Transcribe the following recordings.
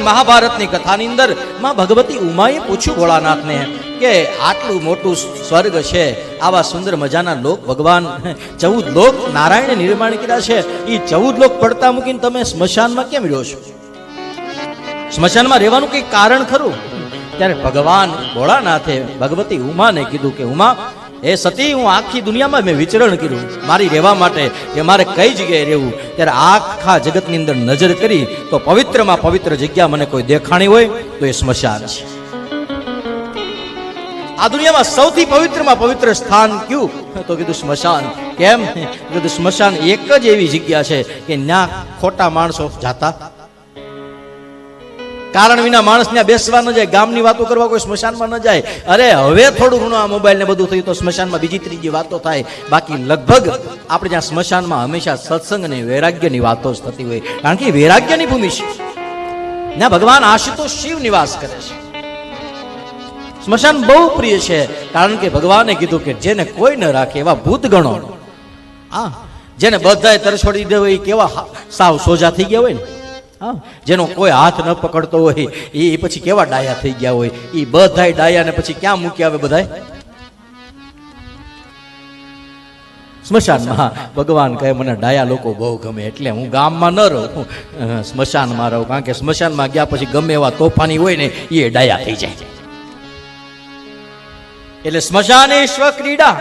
મહાભારતની કથાની અંદર માં ભગવતી ઉમાએ પૂછ્યું ભોળાનાથને કે આટલું મોટું સ્વર્ગ છે, આવા સુંદર મજાના લોક, ભગવાન 14 લોક નારાયણે નિર્માણ કર્યા છે, એ 14 લોક પડતા મૂકીને તમે સ્મશાનમાં કેમ રહ્યો છો? સ્મશાનમાં રહેવાનું કઈ કારણ ખરું? ત્યારે ભગવાન ભોળાનાથે ભગવતી ઉમાને કીધું કે ઉમા, એ સતી, હું આખી દુનિયામાં મેં વિચરણ કર્યું મારી રહેવા માટે કે મારે કઈ જગ્યાએ રહેવું. ત્યારે આખા જગતની અંદર નજર કરી તો પવિત્રમાં પવિત્ર જગ્યા મને કોઈ દેખાણી હોય તો એ સ્મશાન છે. આ દુનિયામાં સૌથી પવિત્રમાં પવિત્ર સ્થાન કયું? તો કીધું સ્મશાન. કેમ? કીધું સ્મશાન એક જ એવી જગ્યા છે કે ત્યાં ખોટા માણસો જાતા, કારણ વિના માણસ ત્યાં બેસવા ન જાય, ગામની વાતો કરવા કોઈ સ્મશાનમાં ન જાય. અરે હવે થોડું ઘણું આ મોબાઈલ ને બધું થયું તો સ્મશાનમાં બીજી ત્રીજી વાતો થાય, બાકી લગભગ આપણે ત્યાં સ્મશાનમાં હંમેશા સત્સંગ અને વૈરાગ્યની વાતો જ થતી હોય, કારણ કે વૈરાગ્યની ભૂમિ છે. ત્યાં ભગવાન આશુતોષ શિવ નિવાસ કરે છે. સ્મશાન બહુ પ્રિય છે, કારણ કે ભગવાને કીધું કે જેને કોઈ ન રાખે એવા ભૂત ગણો, જેને બધાએ તરછોડી દે હોય કેવા સાવ સોજા થઈ ગયા હોય ને, જેનો કોઈ હાથ ન પકડતો હોય એ પછી કેવા ડાયા થઈ ગયા હોય, એ બધાય ડાયા ને પછી ક્યાં મૂકી આવે બધાય? સ્મશાનમાં. ભગવાન કહે મને ડાયા લોકો બહુ ગમે, એટલે હું ગામમાં ન રહું, સ્મશાનમાં રહું, કારણ કે સ્મશાનમાં ગયા પછી ગમે એવા તોફાની હોય ને એ ડાયા થઈ જાય. એટલે સ્મશાને સ્વ ક્રીડા.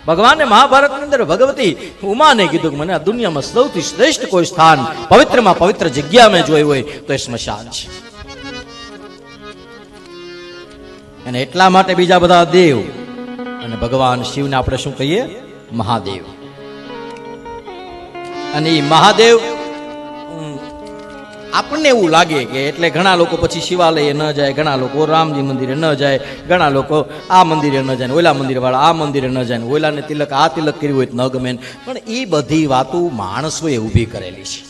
ભગવાને મહાભારતની અંદર ભગવતી ઉમાને કીધું કે મને આ દુનિયામાં સૌથી શ્રેષ્ઠ કોઈ સ્થાન, પવિત્રમાં પવિત્ર જગ્યા મેં જોઈ હોય તો એ સ્મશાન છે. અને એટલા માટે બીજા બધા દેવ અને ભગવાન શિવને આપણે શું કહીએ? મહાદેવ. અને એ મહાદેવ આપણને એવું લાગે કે એટલે ઘણા લોકો પછી શિવાલયે ન જાય, ઘણા લોકો રામજી મંદિરે ન જાય, ઘણા લોકો આ મંદિરે ન જાય, ઓલા મંદિર વાળા આ મંદિરે ન જાય, ઓલાને તિલક આ તિલક કર્યું હોય તો ન ગમે. પણ એ બધી વાતો માણસોએ ઊભી કરેલી છે.